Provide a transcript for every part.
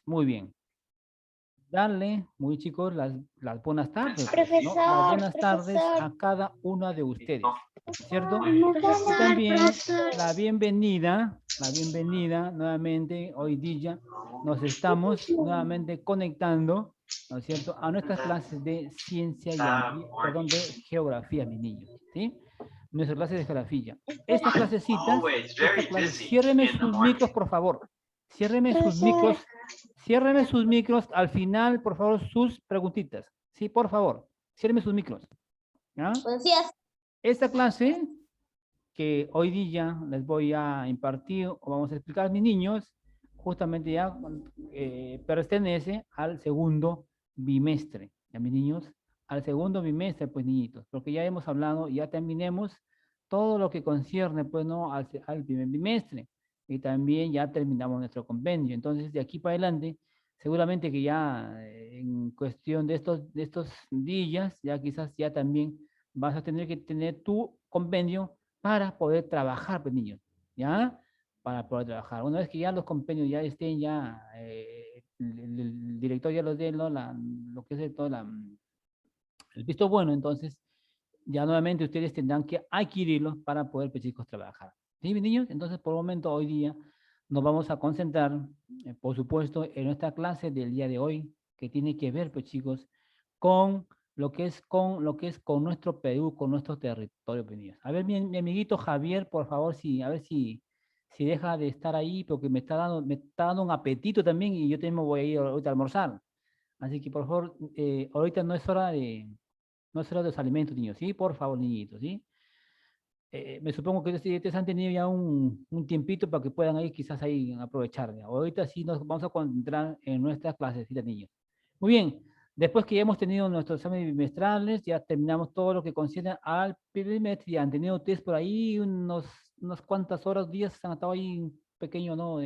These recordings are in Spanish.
Muy bien. Darle, muy chicos, las buenas tardes, pues, ¿no? Las Profesor, buenas tardes profesor. a cada una de ustedes, ¿cierto? Y Profesor, también profesor. la bienvenida nuevamente hoy día nos estamos nuevamente conectando, ¿no es cierto?, a nuestras clases de ciencia y perdón, de geografía, mis niños, ¿sí? Nuestra clase de geografía. Estas clasecitas, esta clase, ciérreme sus micros, por favor. Ciérreme sus Profesor. micros. Ciérreme sus micros al final, por favor, sus preguntitas. Sí, por favor. Ciérreme sus micros. ¿Ya? Buenos días. Esta clase que hoy día les voy a impartir o vamos a explicar a mis niños, justamente ya pertenece al segundo bimestre. Ya, mis niños, al segundo bimestre, pues, niñitos, porque ya hemos hablado, ya terminemos todo lo que concierne, pues, ¿no?, al primer bimestre. Y también ya terminamos nuestro compendio. Entonces, de aquí para adelante, seguramente que ya en cuestión de estos días, ya quizás ya también vas a tener que tener tu compendio para poder trabajar, pues, niños, ¿ya? Para poder trabajar. Una vez que ya los compendios ya estén, ya el director ya los dé, ¿no?, lo que es todo el visto bueno, entonces ya nuevamente ustedes tendrán que adquirirlos para poder, pues, chicos, trabajar. ¿Sí, mis niños? Entonces, por el momento, hoy día nos vamos a concentrar, por supuesto, en nuestra clase del día de hoy, que tiene que ver, pues, chicos, con con nuestro Perú, con nuestro territorio, pues, niños. A ver, mi amiguito Javier, por favor, a ver si deja de estar ahí, porque me está dando un apetito también y yo también me voy a ir ahorita a almorzar. Así que, por favor, ahorita no es hora de los alimentos, niños, ¿sí? Por favor, niñitos, ¿sí? Me supongo que ustedes han tenido ya un tiempito para que puedan ahí quizás ahí aprovechar. ¿Ya? Ahorita sí nos vamos a concentrar en nuestras clasecitas, niños. Muy bien, después que ya hemos tenido nuestros exámenes bimestrales, ya terminamos todo lo que concierne al perímetro, ya han tenido test por ahí, unas cuantas horas, días, han estado ahí un pequeño, ¿no?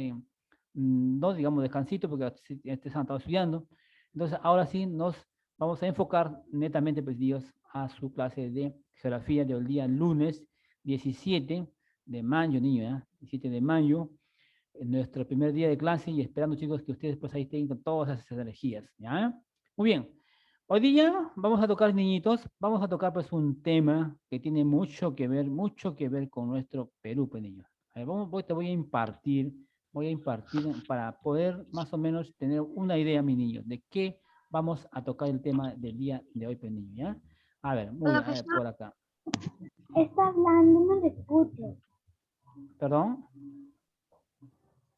No digamos descansito, porque han estado estudiando. Entonces, ahora sí nos vamos a enfocar netamente, pues, Dios, a su clase de geografía del día lunes 17 de mayo, niño, ¿ya? 17 de mayo, en nuestro primer día de clase y esperando, chicos, que ustedes pues ahí tengan todas esas energías, ¿ya? Muy bien. Hoy día vamos a tocar, niñitos, vamos a tocar pues un tema que tiene mucho que ver con nuestro Perú, pues, niños. A ver, te voy a impartir para poder más o menos tener una idea, mi niño, de qué vamos a tocar el tema del día de hoy, pues, niño, ¿ya? A ver, muy bien, a ver, Profesor, por acá. está hablando, no le escucho. Perdón.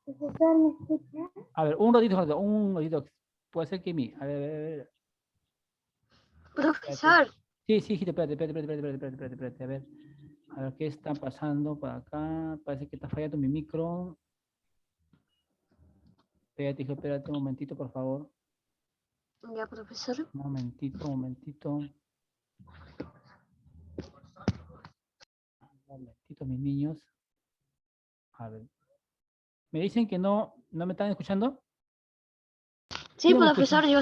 Profesor, ¿me escucha? A ver, un ratito, Jorge, un ratito. Puede ser que mi. A ver, a ver, a ver. Espérate. Profesor. Sí, sí, hijito, espérate. A ver qué está pasando por acá. Parece que está fallando mi micro. Espérate, hijo, espérate un momentito, por favor. Ya, profesor. Un momentito, un momentito. Un momentito, mis niños. A ver. ¿Me dicen que no me están escuchando? Sí, ¿Quién no me escucha? profesor, yo.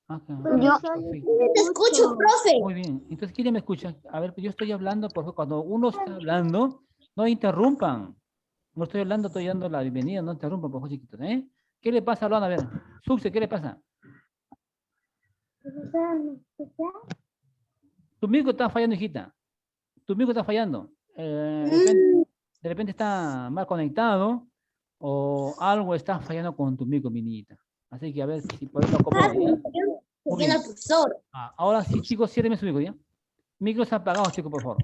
Ah, Yo. perfecto. Te escucho, profe. Muy bien. Entonces, ¿quién me escucha? A ver, yo estoy hablando, por favor, cuando uno está hablando, no interrumpan. No estoy hablando, estoy dando la bienvenida, no interrumpan, por favor, chiquitos, ¿eh? ¿Qué le pasa a Luana? A ver, Suxe, ¿qué le pasa? Profesor, ¿me escucha? Tu micro está fallando, hijita. Tu micro está fallando. De repente está mal conectado o algo está fallando con tu micro, mi niñita. Así que a ver si por ahí lo acomoda, ¿ya? Muy Viene el bien. profesor. Ahora sí, chicos, ciérrenme su micro, ¿ya? Micros apagados, chicos, por favor.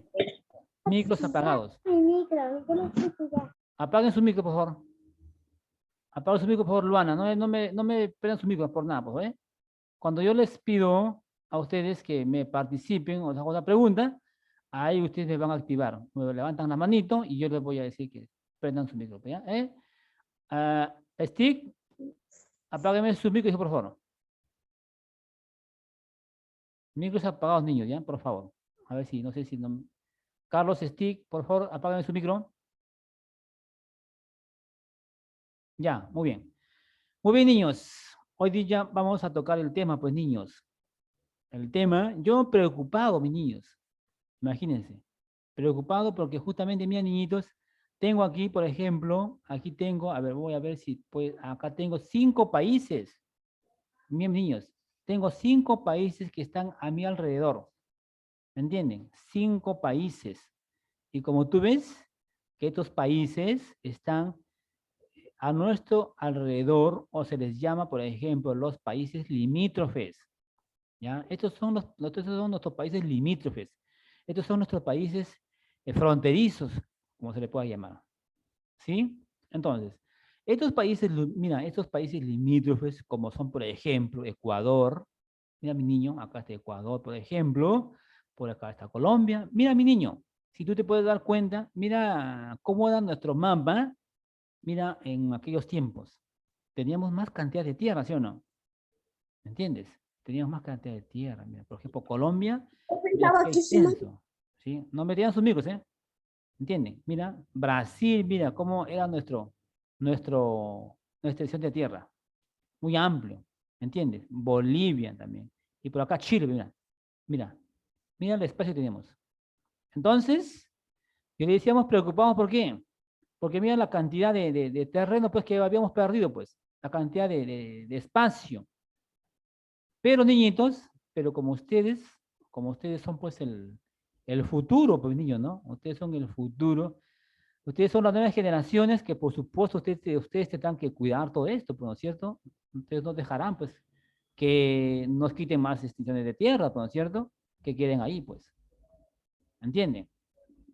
Micros apagados. Mi micro, yo lo escucho ya. Apaguen su micro, por favor. Apaguen su micro, por favor, Luana. No me prendan su micro por nada, por favor, ¿eh? Cuando yo les pido a ustedes que me participen o les hago una pregunta, ahí ustedes me van a activar. Me levantan la manito y yo les voy a decir que prendan su micro, ¿ya? Stick, apágueme su micro, por favor. Micros apagados, niños, ¿ya? Por favor. A ver si, no sé si no... Carlos Stick, por favor, apágame su micro. Ya, muy bien. Muy bien, niños. Hoy día vamos a tocar el tema, pues, niños. El tema, yo preocupado, mis niños. Imagínense. Preocupado porque justamente, mis niñitos, Tengo aquí, por ejemplo, aquí tengo, a ver, voy a ver si, pues, acá tengo 5 países. Bien, niños, tengo 5 países que están a mi alrededor. ¿Me entienden? 5 países. Y como tú ves, que estos países están a nuestro alrededor, o se les llama, por ejemplo, los países limítrofes. ¿Ya? Estos son nuestros países limítrofes. Estos son nuestros países fronterizos, como se le pueda llamar. ¿Sí? Entonces, mira, estos países limítrofes, como son, por ejemplo, Ecuador. Mira, mi niño, acá está Ecuador, por ejemplo. Por acá está Colombia. Mira, mi niño, si tú te puedes dar cuenta, mira cómo era nuestro mapa. Mira, en aquellos tiempos teníamos más cantidad de tierra, ¿sí o no? ¿Me entiendes? Teníamos más cantidad de tierra. Mira, por ejemplo, Colombia, Yo mira pensaba qué que sí, ¿no? extenso. ¿Sí? No metían sus micros, ¿eh? ¿Entienden? Mira, Brasil, mira cómo era nuestra extensión de tierra. Muy amplio. ¿Entiendes? Bolivia también. Y por acá Chile, mira. Mira, mira el espacio que tenemos. Entonces, yo le decíamos preocupados, ¿por qué? Porque mira la cantidad de terreno pues, que habíamos perdido, pues, la cantidad de espacio. Pero niñitos, pero como ustedes son pues el futuro, pues niños, ¿no? Ustedes son el futuro. Ustedes son las nuevas generaciones que por supuesto ustedes tendrán que cuidar todo esto, pues, ¿no es cierto? Ustedes no dejarán pues que nos quiten más extinciones de tierra, pues, ¿no es cierto? Que queden ahí, pues. ¿Entienden?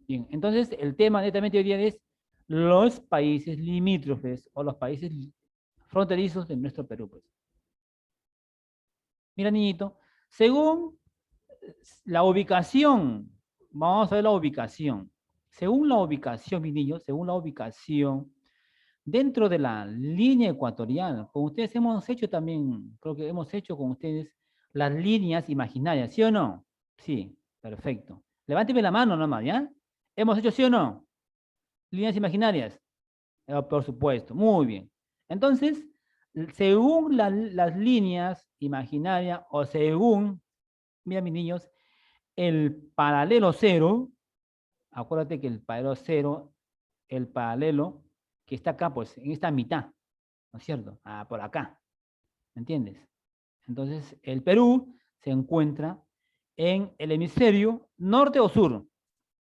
Bien, entonces el tema netamente hoy día es los países limítrofes o los países fronterizos de nuestro Perú, pues. Mira, niñito, según la ubicación, vamos a ver la ubicación. Según la ubicación, mi niño, según la ubicación, dentro de la línea ecuatorial, con ustedes hemos hecho también, creo que hemos hecho con ustedes las líneas imaginarias, ¿sí o no? Sí, perfecto. Levánteme la mano nomás, ¿ya? ¿Hemos hecho sí o no? Líneas imaginarias. Por supuesto, muy bien. Entonces, según las líneas imaginarias o según, mira mis niños, el paralelo cero, acuérdate que el paralelo cero, el paralelo que está acá, pues en esta mitad, ¿no es cierto? Ah, por acá, ¿me entiendes? Entonces, el Perú se encuentra en el hemisferio norte o sur.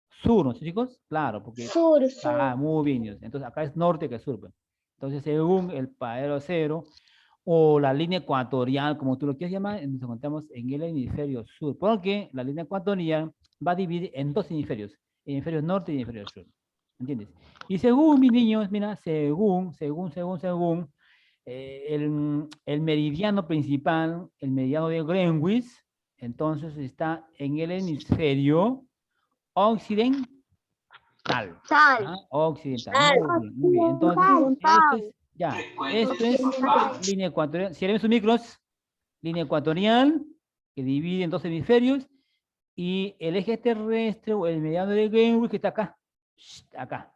Sur, ¿no, chicos? Claro, porque... Sur, Ah, sur. muy bien. Entonces, acá es norte que es sur, pues. Entonces, según el paralelo cero o la línea ecuatorial, como tú lo quieras llamar, nos encontramos en el hemisferio sur, porque la línea ecuatorial va a dividir en dos hemisferios, hemisferio norte y hemisferio sur. ¿Entiendes? Y según mis niños, mira, según el meridiano principal, el meridiano de Greenwich, entonces está en el hemisferio occidental. Sal. ¿Ah? Occidental, Sal. muy bien, muy bien. Entonces, esto es, ya, esto es Occidental. línea ecuatorial. Cierren sus micros, línea ecuatorial, que divide en dos hemisferios, y el eje terrestre o el mediano de Greenwich que está acá, acá.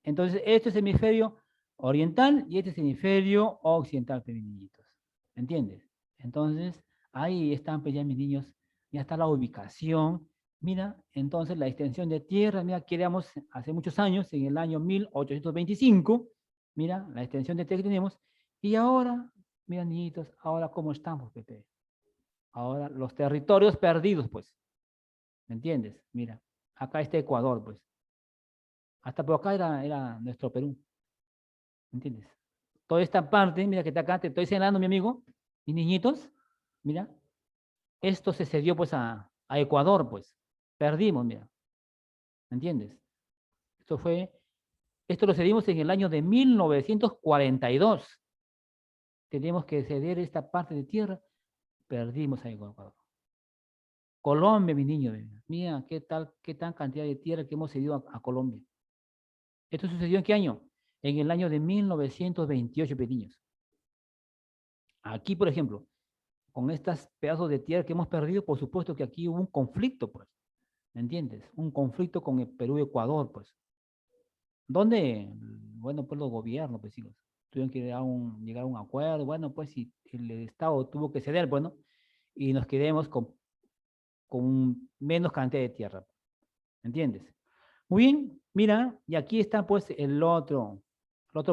Entonces, este es hemisferio oriental y este es hemisferio occidental, feminitos. ¿Entiendes? Entonces, ahí están, pues ya mis niños, ya está la ubicación. Mira, entonces la extensión de tierra, mira, queríamos hace muchos años, en el año 1825, mira, la extensión de tierra que tenemos, y ahora, mira, niñitos, ahora cómo estamos, Pepe. Ahora los territorios perdidos, pues, ¿me entiendes? Mira, acá está Ecuador, pues. Hasta por acá era nuestro Perú, ¿me entiendes? Toda esta parte, mira que está acá, te estoy señalando, mi amigo, mis niñitos, mira, esto se cedió pues a Ecuador, pues. Perdimos, mira, ¿me entiendes? Esto lo cedimos en el año de 1942. Teníamos que ceder esta parte de tierra, perdimos a Ecuador. Colombia, mi niño, mira qué tan cantidad de tierra que hemos cedido a Colombia. ¿Esto sucedió en qué año? En el año de 1928, niños. Aquí, por ejemplo, con estos pedazos de tierra que hemos perdido, por supuesto que aquí hubo un conflicto, pues, ¿me entiendes? Un conflicto con el Perú y Ecuador, pues. ¿Dónde? Bueno, pues los gobiernos, pues, hijos, tuvieron que llegar a un acuerdo, bueno, pues, si el Estado tuvo que ceder, bueno, y nos quedemos con menos cantidad de tierra, ¿me entiendes? Muy bien, mira, y aquí está pues el otro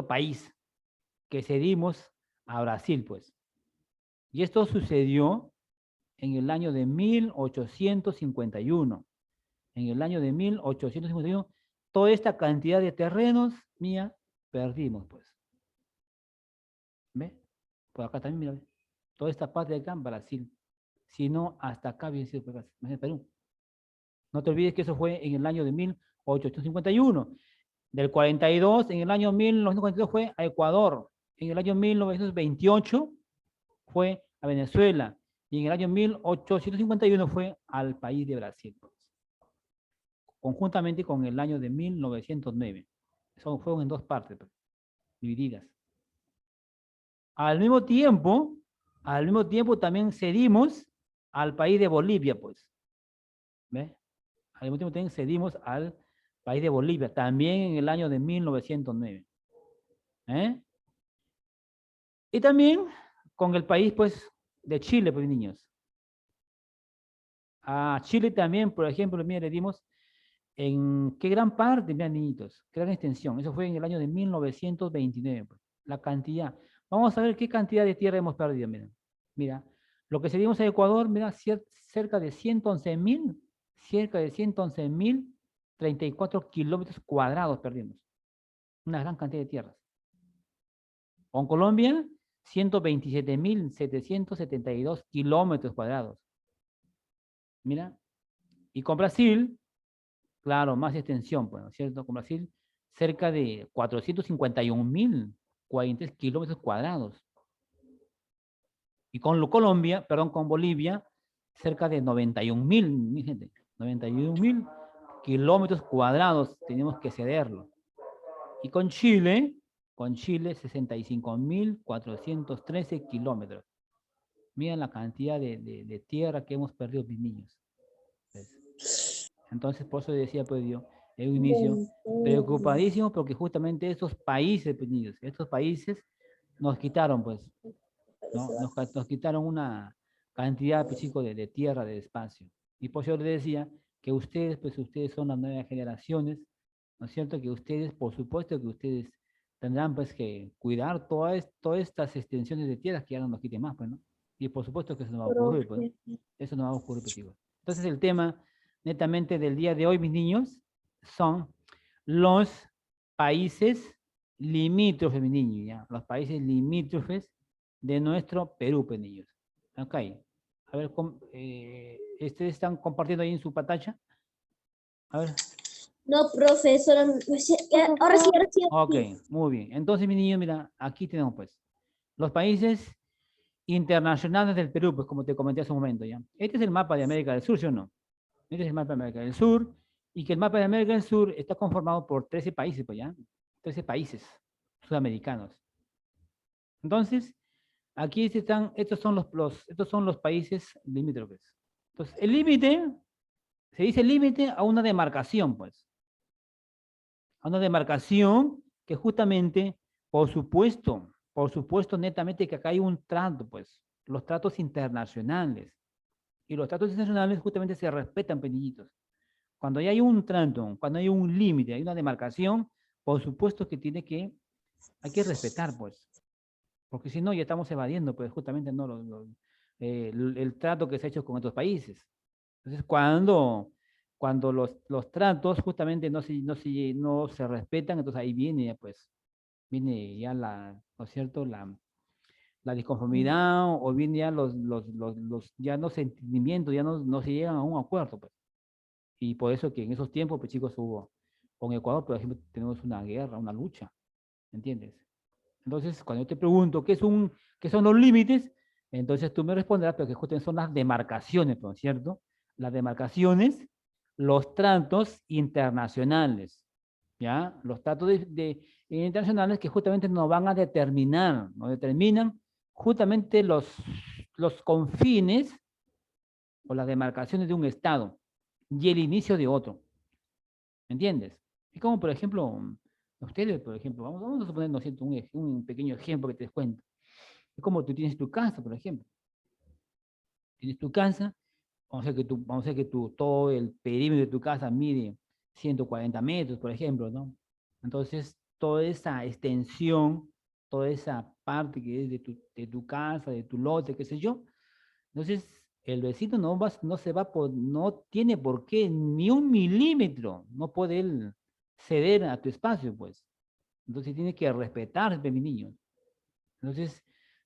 país que cedimos a Brasil, pues. Y esto sucedió en el año de 1851. En el año de 1851, toda esta cantidad de terrenos, mía, perdimos, pues. ¿Ve? Por acá también, mira, ve. Toda esta parte de acá en Brasil. Si no, hasta acá viene sido Perú. No te olvides que eso fue en el año de 1851. Del 42, en el año 1942 fue a Ecuador. En el año 1928 fue a Venezuela. Y en el año 1851 fue al país de Brasil, conjuntamente con el año de 1909. Eso fueron en dos partes, pues, divididas. Al mismo tiempo también cedimos al país de Bolivia, pues. ¿Ve? Al mismo tiempo también cedimos al país de Bolivia, también en el año de 1909. ¿Eh? Y también con el país, pues, de Chile, pues, niños. A Chile también, por ejemplo, mira, le dimos en qué gran parte, miren, niñitos, qué gran extensión. Eso fue en el año de 1929, pues, la cantidad. Vamos a ver qué cantidad de tierra hemos perdido, miren. Mira, lo que cedimos a Ecuador, mira, cerca de 111.034 kilómetros cuadrados perdimos. Una gran cantidad de tierras. Con Colombia, 127.772 kilómetros cuadrados. Mira, y con Brasil, claro, más extensión, pues, ¿no es cierto? Con Brasil, cerca de 451.043 kilómetros cuadrados. Y con Colombia, perdón, con Bolivia, cerca de 91.000, mi gente, 91.000 kilómetros cuadrados tenemos que cederlo. Y con Chile, 65.413 kilómetros. Miren la cantidad de tierra que hemos perdido, mis niños. Entonces, por eso decía, pues yo, en un inicio, preocupadísimo porque justamente estos países, pues, niños, estos países nos quitaron, pues, ¿no? Nos quitaron una cantidad, pues, chico, de tierra, de espacio. Y por eso les decía que ustedes, pues, ustedes son las nuevas generaciones, ¿no es cierto? Que ustedes, por supuesto que ustedes tendrán, pues, que cuidar todas estas extensiones de tierras que ya no nos quiten más, pues, ¿no? Y por supuesto que eso no va a ocurrir, pues, ¿no? Eso no va a ocurrir, pues, chicos. Entonces, el tema netamente del día de hoy, mis niños, son los países limítrofes, mis niños, ¿ya? Los países limítrofes de nuestro Perú, pues, niños. Ok. A ver, ¿ustedes están compartiendo ahí en su pantalla? A ver. No, profesora, ahora sí, ahora sí. Ok, muy bien. Entonces, mis niños, mira, aquí tenemos, pues, los países internacionales del Perú, pues, como te comenté hace un momento, ¿ya? Este es el mapa de América del Sur, ¿sí o no? Este es el mapa de América del Sur, y que el mapa de América del Sur está conformado por 13 países, pues, ¿ya? 13 países sudamericanos. Entonces, aquí están, estos son los países limítrofes. Entonces, el límite, se dice límite a una demarcación, pues. A una demarcación que justamente, por supuesto, netamente que acá hay un trato, pues, los tratos internacionales. Y los tratos internacionales justamente se respetan, pequeñitos. Cuando ya hay un trato, cuando hay un límite, hay una demarcación, por supuesto que hay que respetar, pues. Porque si no, ya estamos evadiendo, pues, justamente no el trato que se ha hecho con otros países. Entonces, cuando los tratos justamente no se respetan, entonces ahí viene ya ¿no es cierto? La disconformidad o viene ya ya no sentimientos, ya no se llegan a un acuerdo, pues. Y por eso que en esos tiempos, pues, chicos, con Ecuador, por ejemplo, tenemos una guerra, una lucha, ¿entiendes? Entonces, cuando yo te pregunto qué son los límites, entonces tú me responderás, pero que justamente son las demarcaciones, ¿no es cierto? Las demarcaciones, los tratos internacionales, ¿ya? Los tratos internacionales que justamente nos van a determinar, nos determinan justamente los confines o las demarcaciones de un Estado y el inicio de otro, ¿entiendes? Es como, por ejemplo, ustedes, por ejemplo, vamos a suponer, ¿no es cierto?, un pequeño ejemplo que te cuento. Es como tú tienes tu casa, por ejemplo. Tienes tu casa, vamos a ver que todo el perímetro de tu casa mide 140 metros, por ejemplo, ¿no? Entonces, toda esa extensión, toda esa parte que es de tu casa, de tu lote, qué sé yo, entonces el vecino no se va no tiene por qué ni un milímetro, no puede él ceder a tu espacio, pues. Entonces tiene que respetar, mi niño. Entonces,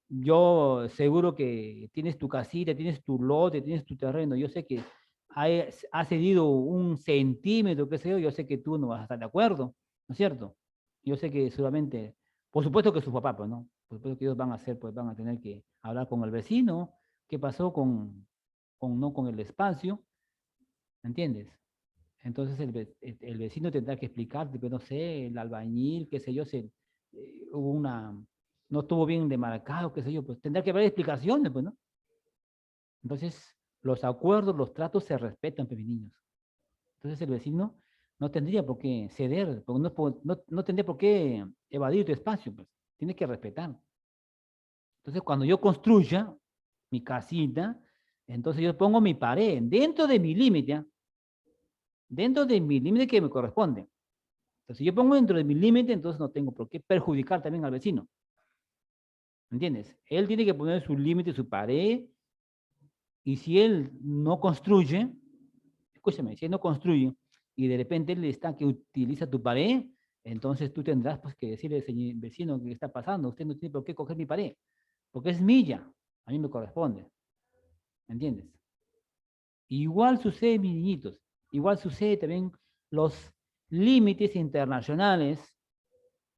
yo seguro que tienes tu casita, tienes tu lote, tienes tu terreno. Yo sé que ha cedido un centímetro, qué sé yo sé que tú no vas a estar de acuerdo, ¿no es cierto? Yo sé que seguramente, por supuesto que sus papás, pues, ¿no? Por supuesto que ellos van a hacer, pues van a tener que hablar con el vecino, qué pasó no, con el espacio, ¿me entiendes? Entonces el vecino tendrá que explicarte, pero no sé, el albañil, qué sé yo, hubo no estuvo bien demarcado, qué sé yo, pues tendrá que haber explicaciones, pues, ¿no? Entonces, los acuerdos, los tratos se respetan, pues, mis niños. Entonces el vecino no tendría por qué ceder, porque no tendría por qué evadir tu espacio, pues, tienes que respetar. Entonces, cuando yo construya mi casita, entonces yo pongo mi pared dentro de mi límite, ¿ah? Dentro de mi límite que me corresponde. Entonces, si yo pongo dentro de mi límite, entonces no tengo por qué perjudicar también al vecino. ¿Entiendes? Él tiene que poner su límite, su pared, y si él no construye, escúchame, si él no construye y de repente él está que utiliza tu pared, entonces tú tendrás pues que decirle, señor vecino, ¿qué está pasando? Usted no tiene por qué coger mi pared, porque es mía, a mí me corresponde. ¿Entiendes? Igual sucede, mis niñitos, igual sucede también los límites internacionales,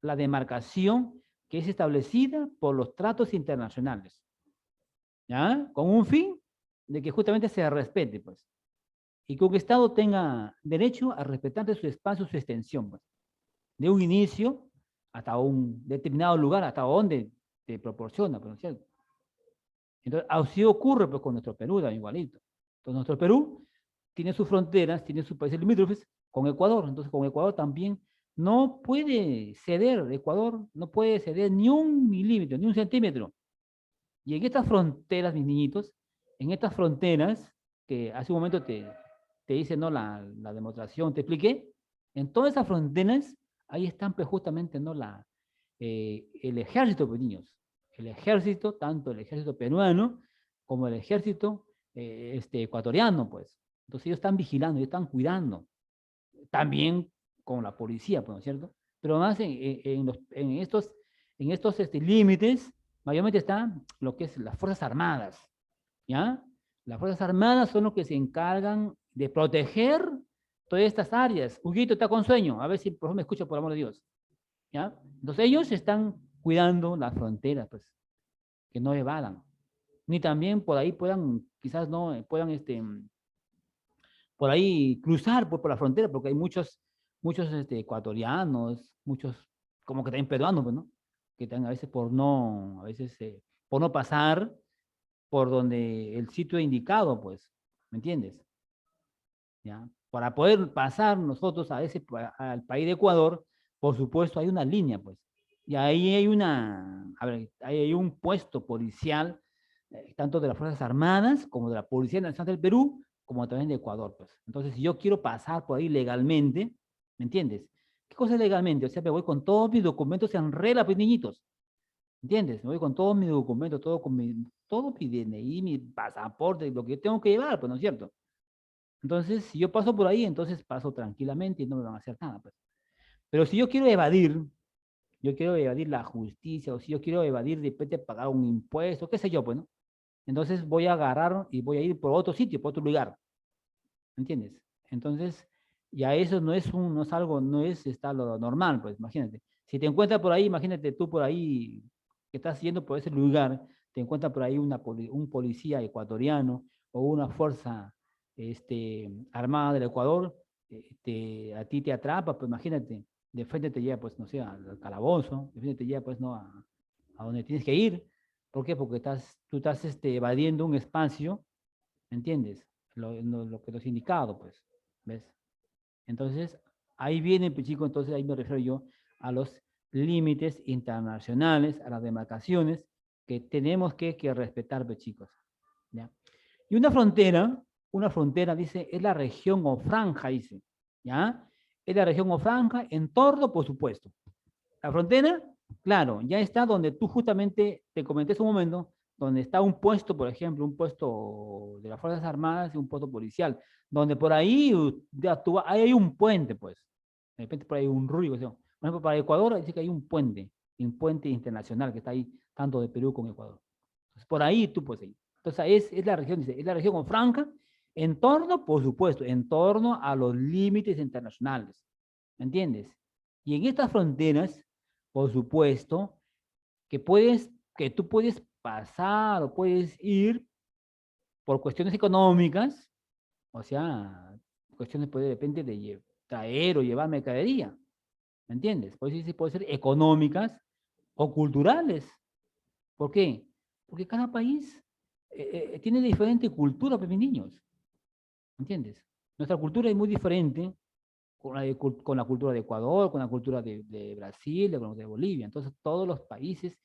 la demarcación que es establecida por los tratos internacionales, ¿ya? Con un fin de que justamente se respete, pues, y que un Estado tenga derecho a respetar de su espacio, su extensión, pues, de un inicio hasta un determinado lugar, hasta donde te proporciona, pues, ¿no es cierto? Entonces, así ocurre pues, con nuestro Perú, también igualito. Entonces, nuestro Perú tiene sus fronteras, tiene sus países limítrofes con Ecuador. Entonces, con Ecuador también no puede ceder, Ecuador no puede ceder ni un milímetro, ni un centímetro. Y en estas fronteras, mis niñitos, en estas fronteras, que hace un momento te hice ¿no? la demostración, te expliqué, en todas esas fronteras, ahí están pues, justamente ¿no? El ejército, pues, niños. El ejército, tanto el ejército peruano como el ejército ecuatoriano, pues. Entonces ellos están vigilando, ellos están cuidando. También con la policía, pues, ¿no es cierto? Pero más en estos límites, mayormente están lo que es las Fuerzas Armadas, ¿ya? Las Fuerzas Armadas son los que se encargan de proteger todas estas áreas. Huguito está con sueño, a ver si por favor me escucha por amor de Dios, ¿ya? Entonces ellos están cuidando las fronteras, pues, que no evadan, ni también por ahí puedan, quizás no puedan, por ahí cruzar por la frontera, porque hay muchos ecuatorianos, muchos como que también peruanos, pues, ¿no? Que están a veces por no pasar por donde el sitio indicado, pues, ¿me entiendes? ¿Ya? Para poder pasar nosotros al país de Ecuador, por supuesto hay una línea, pues, y ahí hay ahí hay un puesto policial, tanto de las Fuerzas Armadas como de la Policía Nacional del Perú, como también de Ecuador, pues. Entonces, si yo quiero pasar por ahí legalmente, ¿me entiendes? ¿Qué cosa es legalmente? O sea, me voy con todos mis documentos en regla, pues, niñitos. ¿Entiendes? Me voy con todos mis documentos, todo mi DNI, mi pasaporte, lo que tengo que llevar, pues, ¿no es cierto? Entonces, si yo paso por ahí, entonces paso tranquilamente y no me van a hacer nada, pues. Pero si yo quiero evadir la justicia, o si yo quiero evadir de repente pagar un impuesto, qué sé yo, pues, ¿no? Entonces voy a agarrar y voy a ir por otro sitio, por otro lugar, ¿entiendes? Entonces, ya eso no es algo, no es lo normal, pues, imagínate. Si te encuentras por ahí, imagínate tú por ahí, que estás yendo por ese lugar, te encuentras por ahí un policía ecuatoriano o una fuerza armada del Ecuador, a ti te atrapa, pues imagínate, de frente te lleva, pues, no sé, al calabozo, de frente te lleva, pues, no, a donde tienes que ir. ¿Por qué? Porque tú estás evadiendo un espacio, ¿entiendes? Lo que nos indicado, pues, ¿ves? Entonces, ahí viene, pues, chico, entonces ahí me refiero yo a los límites internacionales, a las demarcaciones que tenemos que respetar, pues, chicos, ¿ya? Y una frontera, dice, es la región o franja, dice, ¿ya? es la región o franja, entorno, por supuesto. La frontera, claro, ya está donde tú justamente te comenté hace un momento, donde está un puesto, por ejemplo, un puesto de las Fuerzas Armadas y un puesto policial, donde por ahí ya ahí hay un puente, pues. De repente por ahí un río. Por ejemplo, para Ecuador dice que hay un puente internacional que está ahí, tanto de Perú como Ecuador. Entonces, por ahí tú puedes ir. Entonces, es la región, dice, es la región con franja, en torno, por supuesto, en torno a los límites internacionales. ¿Me entiendes? Y en estas fronteras, por supuesto, que tú puedes pasar o puedes ir por cuestiones económicas, o sea, cuestiones puede depende de traer o llevar mercadería, ¿me entiendes? Por eso puede ser económicas o culturales. ¿Por qué? Porque cada país tiene diferente cultura para mis niños, ¿me entiendes? Nuestra cultura es muy diferente con la cultura de Ecuador, con la cultura de Brasil, de Bolivia. Entonces, todos los países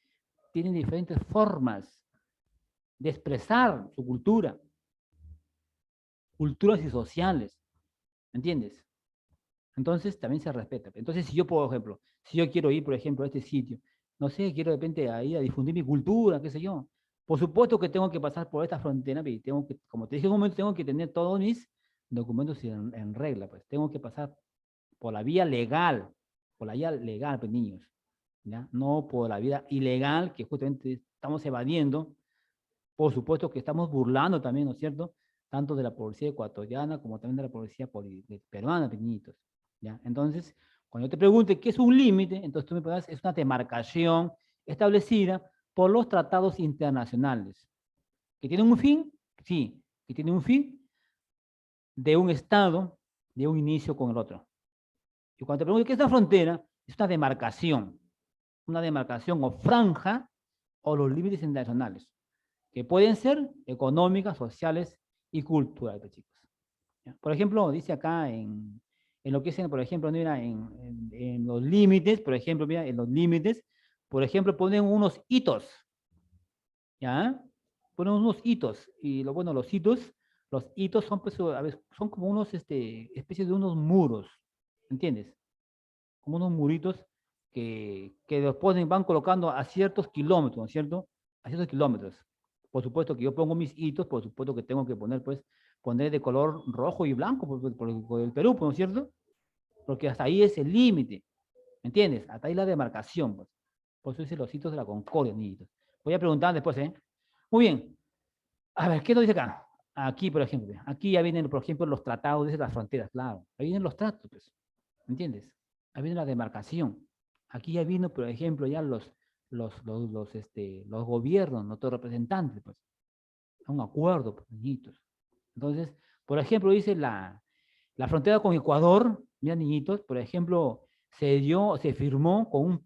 tienen diferentes formas de expresar su cultura, culturas y sociales, ¿me entiendes? Entonces, también se respeta. Entonces, si yo, por ejemplo, si yo quiero ir, por ejemplo, a este sitio, no sé, quiero de repente ir a difundir mi cultura, qué sé yo, por supuesto que tengo que pasar por esta frontera y tengo que, como te dije en un momento, tengo que tener todos mis documentos en regla, pues tengo que pasar por la vía legal, pues niños, ¿ya? No por la vía ilegal que justamente estamos evadiendo. Por supuesto que estamos burlando también, ¿no es cierto? Tanto de la policía ecuatoriana como también de la policía peruana, pequeñitos, ¿ya? Entonces, cuando yo te pregunte qué es un límite, entonces tú me podrás, es una demarcación establecida por los tratados internacionales. ¿Que tienen un fin? Sí, que tienen un fin de un Estado, de un inicio con el otro. Y cuando te pregunto qué es la frontera, es una demarcación o franja o los límites internacionales, que pueden ser económicas, sociales y culturales, chicos. Por ejemplo, dice acá en lo que es, por ejemplo, mira, en los límites, por ejemplo, mira, en los límites, por ejemplo, ponen unos hitos, ¿ya? Ponen unos hitos, y bueno, los hitos son, pues, a veces, son como unos, especies de unos muros, ¿entiendes? Como unos muritos que los ponen, van colocando a ciertos kilómetros, ¿no es cierto? A ciertos kilómetros. Por supuesto que yo pongo mis hitos, por supuesto que tengo que poner, pues, poner de color rojo y blanco por el Perú, ¿no es cierto? Porque hasta ahí es el límite, ¿me entiendes? Hasta ahí la demarcación, pues. Por eso dicen los hitos de la Concordia, niñitos. Voy a preguntar después, ¿eh? Muy bien. A ver, ¿qué nos dice acá? Aquí, por ejemplo, aquí ya vienen, por ejemplo, los tratados desde las fronteras, claro. Ahí vienen los tratos, pues. ¿Me entiendes? Ahí viene la demarcación. Aquí ya vino, por ejemplo, ya los gobiernos, nuestros representantes, pues, a un acuerdo, pues, niñitos. Entonces, por ejemplo, dice la frontera con Ecuador, mira, niñitos, por ejemplo, se firmó con un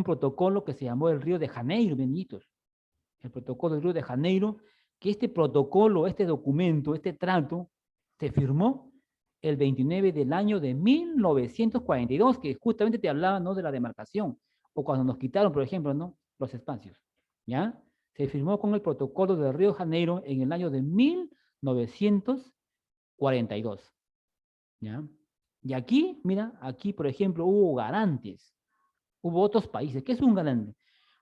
protocolo que se llamó el Río de Janeiro, niñitos. El protocolo del Río de Janeiro, que este protocolo, este documento, este trato, se firmó el 29 del año de 1942, que justamente te hablaba, ¿no?, de la demarcación, o cuando nos quitaron, por ejemplo, ¿no?, los espacios, ¿ya? Se firmó con el protocolo del Río de Janeiro en el año de 1942, ¿ya? Y aquí, mira, aquí, por ejemplo, hubo garantes, hubo otros países. ¿Qué es un garante?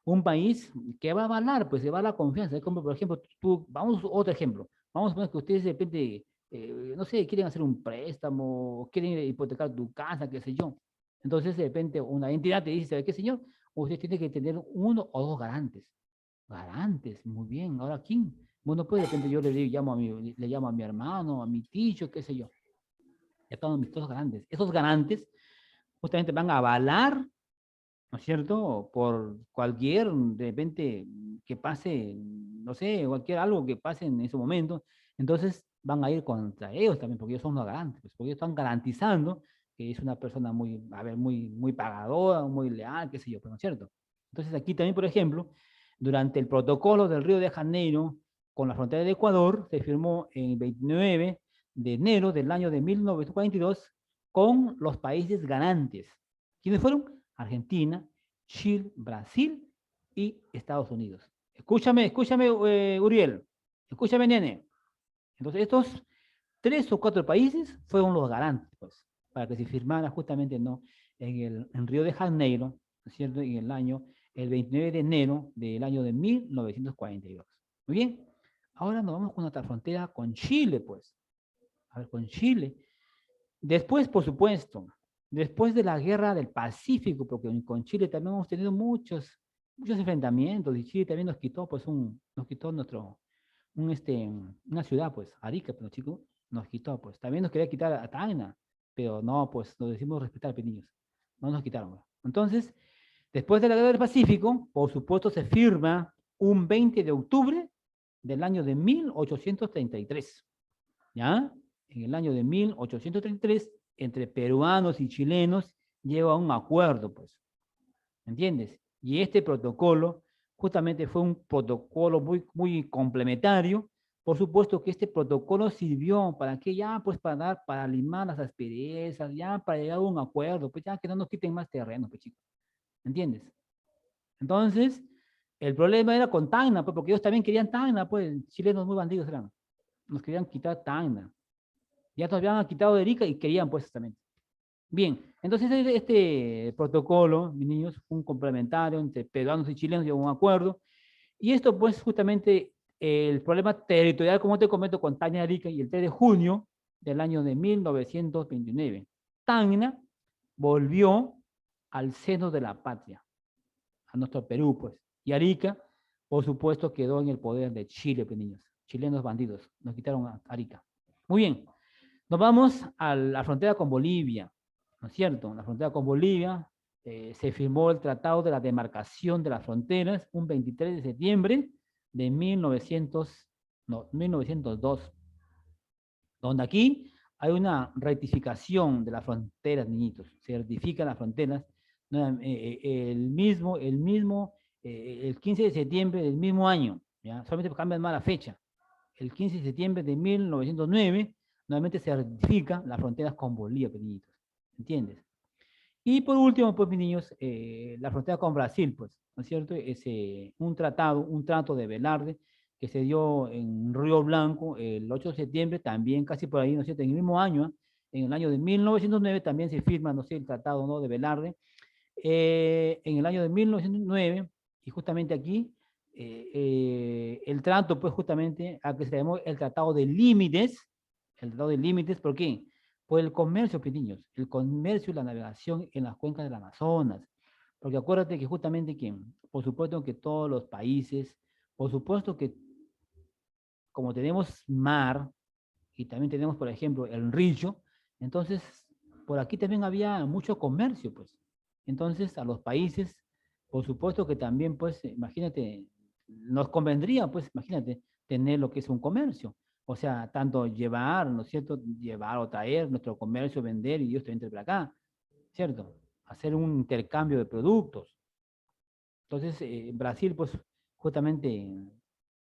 Un país que va a avalar, pues se va a la confianza. Es como, por ejemplo, vamos a otro ejemplo. Vamos a poner que ustedes de repente, no sé, quieren hacer un préstamo, quieren hipotecar tu casa, qué sé yo. Entonces, de repente, una entidad te dice, ¿sabe qué, señor? Usted tiene que tener uno o dos garantes. Garantes, muy bien. Ahora, ¿quién? Bueno, pues de repente yo le llamo a mi hermano, a mi tío, qué sé yo. Ya están mis dos garantes. Esos garantes justamente van a avalar, ¿no es cierto? Por cualquier, de repente, que pase, no sé, cualquier algo que pase en ese momento, entonces van a ir contra ellos también, porque ellos son los garantes, pues, porque ellos están garantizando que es una persona muy, a ver, muy pagadora, muy leal, qué sé yo, pero ¿no es cierto? Entonces aquí también, por ejemplo, durante el protocolo del Río de Janeiro con la frontera de Ecuador, se firmó el 29 de enero del año de 1942 con los países garantes. ¿Quiénes fueron? Argentina, Chile, Brasil y Estados Unidos. Escúchame, Uriel. Escúchame, nene. Entonces, estos 3 o 4 países fueron los garantes, pues. para que se firmara justamente, ¿no? En Río de Janeiro, ¿no es cierto? En el 29 de enero del año de 1942. Muy bien. Ahora nos vamos con nuestra frontera con Chile, pues. A ver, con Chile. Después, por supuesto, después de la guerra del Pacífico, porque con Chile también hemos tenido muchos enfrentamientos, y Chile también nos quitó, pues, nos quitó una ciudad, pues, Arica, pero chicos, nos quitó, pues. También nos quería quitar a Tacna, pero no, pues, nos decimos respetar, niños. No nos quitaron, pues. Entonces, después de la guerra del Pacífico, por supuesto, se firma un 20 de octubre del año de 1833, ¿ya? En el año de 1833, entre peruanos y chilenos, lleva un acuerdo, pues, ¿entiendes? Y este protocolo justamente fue un protocolo muy complementario. Por supuesto que este protocolo sirvió para que ya, pues, para limar las asperezas, ya para llegar a un acuerdo, pues ya que no nos quiten más terreno, pues chicos, ¿entiendes? Entonces, el problema era con Tacna, pues, porque ellos también querían Tacna, pues, chilenos muy bandidos eran, nos querían quitar Tacna. Ya nos habían quitado de Arica y querían, pues, también. Bien, entonces este protocolo, mis niños, fue un complementario entre peruanos y chilenos, llegó a un acuerdo, y esto pues justamente el problema territorial, como te comento, con Tacna y Arica, y el 3 de junio del año de 1929, Tacna volvió al seno de la patria, a nuestro Perú, pues, y Arica, por supuesto, quedó en el poder de Chile, pues, niños, chilenos bandidos, nos quitaron a Arica. Muy bien, nos vamos a la frontera con Bolivia, ¿no es cierto? En la frontera con Bolivia se firmó el Tratado de la Demarcación de las Fronteras un 23 de septiembre de 1902, donde aquí hay una rectificación de las fronteras, niñitos. Se rectifican las fronteras el 15 de septiembre del mismo año, ¿ya? Solamente cambian más la fecha. El 15 de septiembre de 1909, nuevamente se rectifican las fronteras con Bolivia, pequeñitos. ¿Entiendes? Y por último, pues, mis niños, la frontera con Brasil, pues, ¿no es cierto? Es un trato de Velarde que se dio en Río Blanco el 8 de septiembre, también casi por ahí, ¿no es cierto? En el mismo año, ¿eh? En el año de 1909 también se firma, no sé, el tratado, ¿no?, de Velarde. En el año de 1909, y justamente aquí, el trato, pues, justamente, a que se llamó el tratado de límites, ¿por qué? Por el comercio, pues, niños, el comercio y la navegación en las cuencas del Amazonas. Porque acuérdate que justamente que, por supuesto que todos los países, por supuesto que como tenemos mar y también tenemos, por ejemplo, el río, entonces por aquí también había mucho comercio, pues. Entonces a los países, por supuesto que también, pues, imagínate, nos convendría, pues, imagínate, tener lo que es un comercio. O sea, tanto llevar, ¿no es cierto? Llevar o traer nuestro comercio, vender y Dios también trae para acá, ¿cierto? Hacer un intercambio de productos. Entonces, Brasil, pues, justamente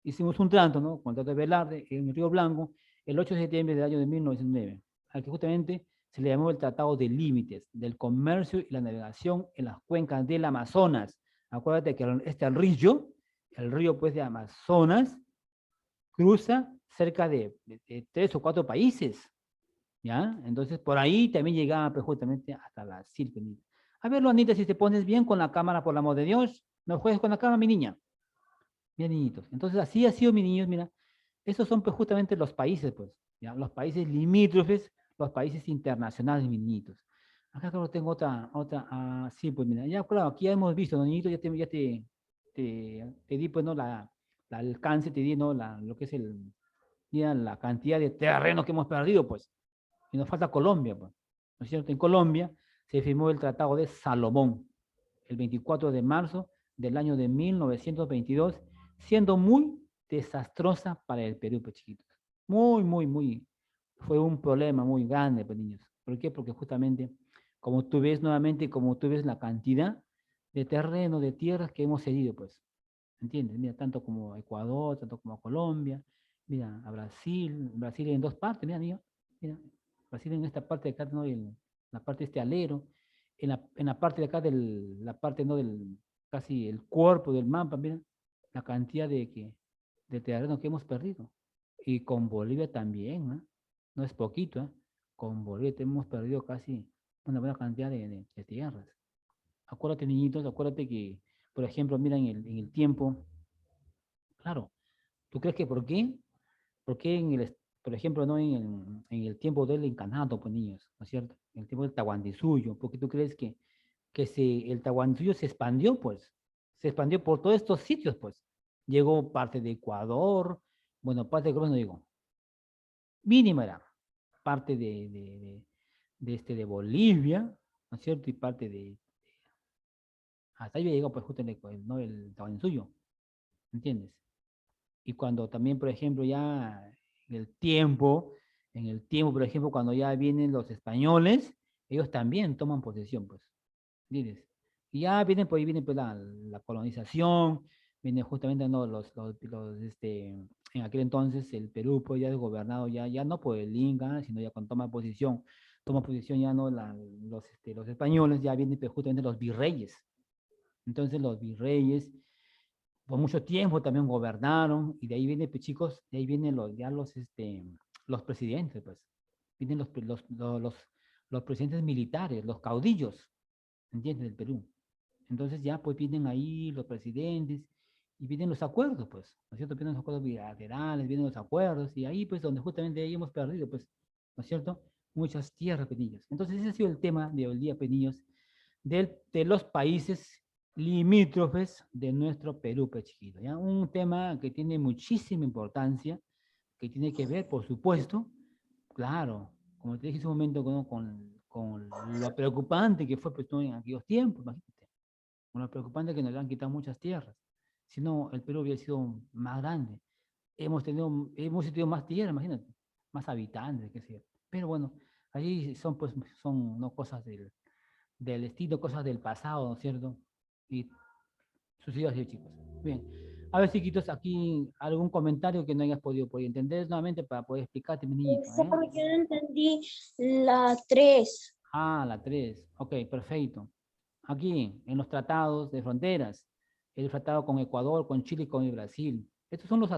hicimos un trato, ¿no? Con el Trato de Velarde en Río Blanco, el 8 de septiembre del año de 1909, al que justamente se le llamó el Tratado de Límites del Comercio y la Navegación en las cuencas del Amazonas. Acuérdate que el río pues de Amazonas, cruza cerca de 3 o 4 países, ¿ya? Entonces, por ahí también llegaba pues, justamente hasta la Silvia. A ver, Luanita, si te pones bien con la cámara, por el amor de Dios, no juegues con la cámara, mi niña. Bien, niñitos. Entonces, así ha sido, mis niños, mira. Estos son pues, justamente los países, pues, ¿ya? Los países limítrofes, los países internacionales, mis niñitos. Acá creo que tengo sí, pues mira, ya claro, aquí ya hemos visto, ¿no, niñitos? Te di, pues, ¿no? La alcance, te di, ¿no? Lo que es ya, la cantidad de terreno que hemos perdido, pues. Y nos falta Colombia, pues. ¿No es cierto? En Colombia se firmó el Tratado de Salomón, el 24 de marzo del año de 1922, siendo muy desastrosa para el Perú, pues, chiquitos. Muy, fue un problema muy grande, pues, niños. ¿Por qué? Porque justamente, como tú ves nuevamente, como tú ves la cantidad de terreno, de tierras que hemos cedido, pues, ¿entiendes? Mira, tanto como a Ecuador, tanto como a Colombia, mira, a Brasil en 2 partes, mira, niño, mira, Brasil en esta parte de acá, ¿no? La parte de este alero, en la parte de acá, la parte, ¿no? Casi el cuerpo del mapa, mira, la cantidad de terreno que hemos perdido. Y con Bolivia también, ¿no? No es poquito, ¿eh? Con Bolivia hemos perdido casi una buena cantidad de tierras. Acuérdate, niñitos, acuérdate que, por ejemplo, mira en el tiempo, claro, ¿tú crees que por qué? ¿Por qué por ejemplo, no en el tiempo del incanato, pues niños, ¿no es cierto? En el tiempo del Tahuantinsuyo, ¿por qué tú crees que el Tahuantinsuyo se expandió, pues? Se expandió por todos estos sitios, pues. Llegó parte de Ecuador, bueno, parte de Colombia, no digo, mínima era, parte de Bolivia, ¿no es cierto? Y parte hasta ahí llegó, pues, justo ¿no? El Tahuantinsuyo, ¿entiendes? Y cuando también, por ejemplo, ya en el tiempo, por ejemplo, cuando ya vienen los españoles, ellos también toman posesión, pues, ¿entiendes? Y ya vienen, pues, ahí viene pues, la colonización, viene justamente, ¿no? En aquel entonces el Perú, pues, ya es gobernado ya no por el Inca, sino ya cuando toma posición ya, ¿no? Los españoles, ya vienen, pues, justamente los virreyes. Entonces los virreyes por mucho tiempo también gobernaron, y de ahí vienen, pues, chicos, de ahí vienen los presidentes, pues, vienen los presidentes militares, los caudillos, ¿entiendes? Del Perú. Entonces ya, pues, vienen ahí los presidentes, y vienen los acuerdos, pues, ¿no es cierto? Vienen los acuerdos bilaterales, vienen los acuerdos, y ahí, pues, donde justamente ahí hemos perdido, pues, ¿no es cierto? Muchas tierras, penillos. Entonces ese ha sido el tema de hoy día, penillos, de los países limítrofes de nuestro Perú, pues, chiquito, ¿ya? Un tema que tiene muchísima importancia, que tiene que ver, por supuesto, claro, como te dije hace un momento, con lo preocupante que fue, pues, ¿no? En aquellos tiempos, imagínate, con lo preocupante que nos han quitado muchas tierras. Si no, el Perú hubiera sido más grande. Hemos tenido más tierra, imagínate, más habitantes, qué sé yo. Pero bueno, ahí son, pues, son, no, cosas del estilo, cosas del pasado, ¿no es cierto? Y sucedió así, chicos. Bien. A ver, chiquitos, aquí algún comentario que no hayas podido entender nuevamente para poder explicarte, mi niñito, ¿eh? Profesor, yo no entendí la 3. Ah, la 3. Ok, perfecto. Aquí, en los tratados de fronteras, el tratado con Ecuador, con Chile y con el Brasil. Estos son los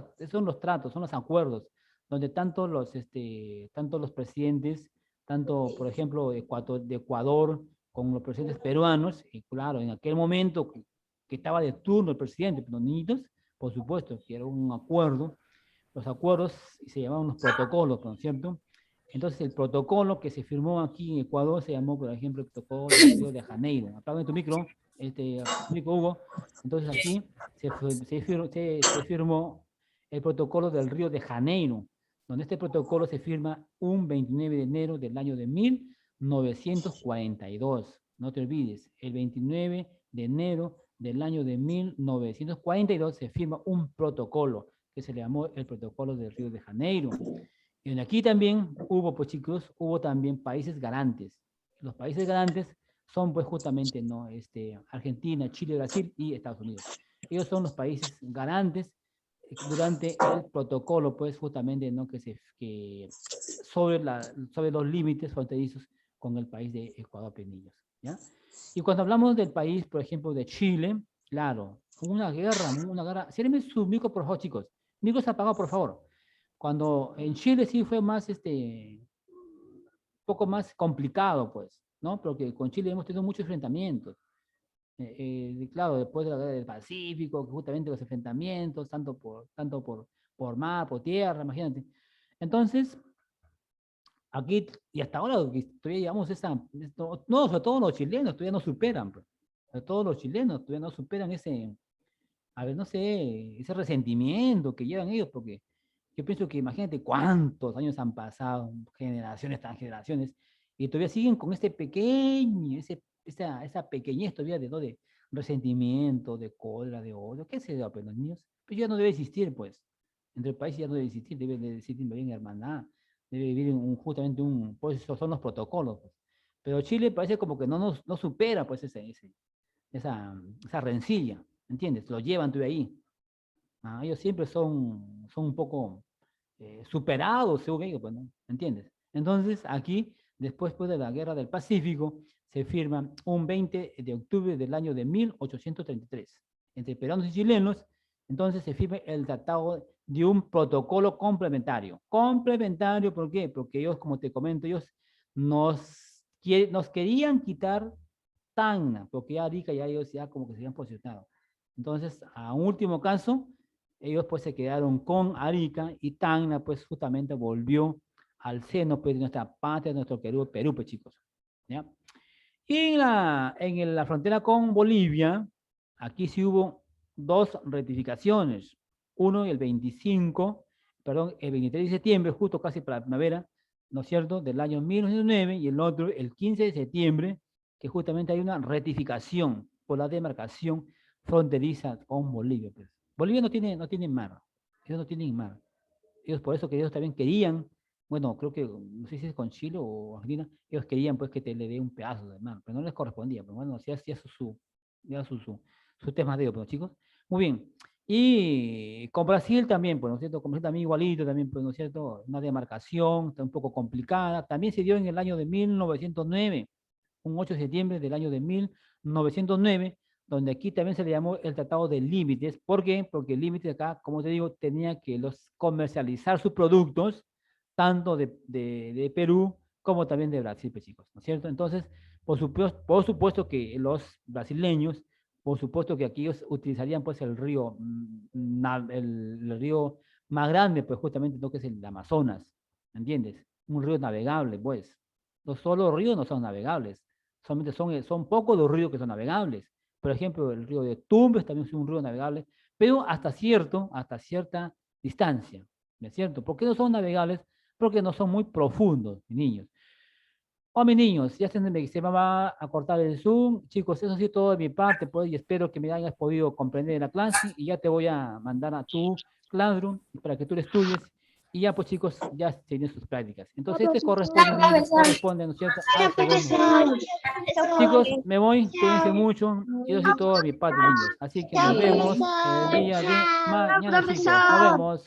tratos, son los acuerdos, donde tanto los presidentes, tanto, por ejemplo, de Ecuador, con los presidentes peruanos, y claro, en aquel momento que estaba de turno el presidente, los niñitos, por supuesto, que era un acuerdo, los acuerdos se llamaban los protocolos, ¿no es cierto? Entonces, el protocolo que se firmó aquí en Ecuador se llamó, por ejemplo, el protocolo de Río de Janeiro. Apaga tu micro, Hugo. Entonces, aquí se firmó el protocolo del Río de Janeiro, donde este protocolo se firma un 29 de enero del año de 1942. No te olvides, el 29 de enero del año de 1942 se firma un protocolo que se le llamó el protocolo del Río de Janeiro. Y aquí también hubo, pues, chicos, hubo también países garantes. Los países garantes son, pues, justamente, ¿no? Argentina, Chile, Brasil y Estados Unidos. Ellos son los países garantes durante el protocolo, pues, justamente, ¿no? Sobre los límites fronterizos con el país de Ecuador, Penillos, ¿ya? Y cuando hablamos del país, por ejemplo, de Chile, claro, hubo una guerra. Cierrenme su micro, por favor, chicos. Micro se apagado, por favor. Cuando en Chile sí fue más, poco más complicado, pues, ¿no? Porque con Chile hemos tenido muchos enfrentamientos. Claro, después de la guerra del Pacífico, justamente los enfrentamientos, por mar, por tierra, imagínate. Entonces, aquí, y hasta ahora, todavía llevamos no, sobre todo los chilenos todavía no superan, pues. Sobre todo los chilenos todavía no superan a ver, no sé, ese resentimiento que llevan ellos, porque yo pienso que imagínate cuántos años han pasado, generaciones tras generaciones, y todavía siguen con esa pequeñez todavía de, ¿no? de resentimiento, de cólera, de odio, qué sé yo, pero los niños, pues ya no debe existir, pues. Entre el país ya no debe existir, debe de existir bien hermandad, debe vivir justamente pues esos son los protocolos, pues. Pero Chile parece como que no supera, pues, esa rencilla, ¿entiendes? Lo llevan todavía ahí. Ellos siempre son un poco superados, según ellos, pues, ¿no? ¿Entiendes? Entonces, aquí, después, pues, de la Guerra del Pacífico, se firma un 20 de octubre del año de 1833 entre peruanos y chilenos. Entonces se firma el tratado de un protocolo complementario. Complementario, ¿por qué? Porque ellos, como te comento, ellos nos querían quitar Tacna, porque ya Arica ya ellos ya como que se habían posicionado. Entonces, a un último caso, ellos pues se quedaron con Arica y Tacna pues justamente volvió al seno pues de nuestra patria, de nuestro Perú, pues chicos. ¿Ya? Y en la frontera con Bolivia, aquí sí hubo dos rectificaciones. Uno el 25, perdón, el 23 de septiembre, justo casi para la primavera, ¿no es cierto?, del año 1909, y el otro el 15 de septiembre, que justamente hay una rectificación por la demarcación fronteriza con Bolivia. Pues. Bolivia no tiene mar, ellos no tienen mar. Ellos por eso que ellos también querían, bueno, creo que, no sé si es con Chile o Argentina, ellos querían pues que te le dé un pedazo de mar, pero no les correspondía, pero bueno, si hacía su tema de ellos, pues, chicos. Muy bien. Y con Brasil también, pues, ¿no es cierto? Con Brasil también igualito, también, pues, ¿no es cierto? Una demarcación, está un poco complicada. También se dio en el año de 1909, un 8 de septiembre del año de 1909, donde aquí también se le llamó el Tratado de Límites. ¿Por qué? Porque el límite acá, como te digo, tenía que comercializar sus productos, tanto de Perú como también de Brasil, pues, chicos, ¿no es cierto? Entonces, por supuesto que los brasileños, por supuesto que aquí ellos utilizarían pues el río, el río más grande, pues justamente lo que es el Amazonas, ¿entiendes? Un río navegable, pues. No solo los ríos no son navegables, solamente son pocos los ríos que son navegables. Por ejemplo, el río de Tumbes también es un río navegable, pero hasta cierta distancia, ¿no es cierto? ¿Por qué no son navegables? Porque no son muy profundos, mis niños. Oh, mis niños, ya se me va a cortar el Zoom. Chicos, eso ha sido todo de mi parte, pues, y espero que me hayas podido comprender la clase, y ya te voy a mandar a tu Classroom para que tú lo estudies, y ya, pues, chicos, ya tienen sus prácticas. Entonces, este corresponde, mis niños, corresponde, ¿no es cierto?, al segundo. Chicos, me voy, cuídense mucho, y eso ha sido todo de mi parte, niños. Así que nos vemos el día de mañana, chicos. Nos vemos.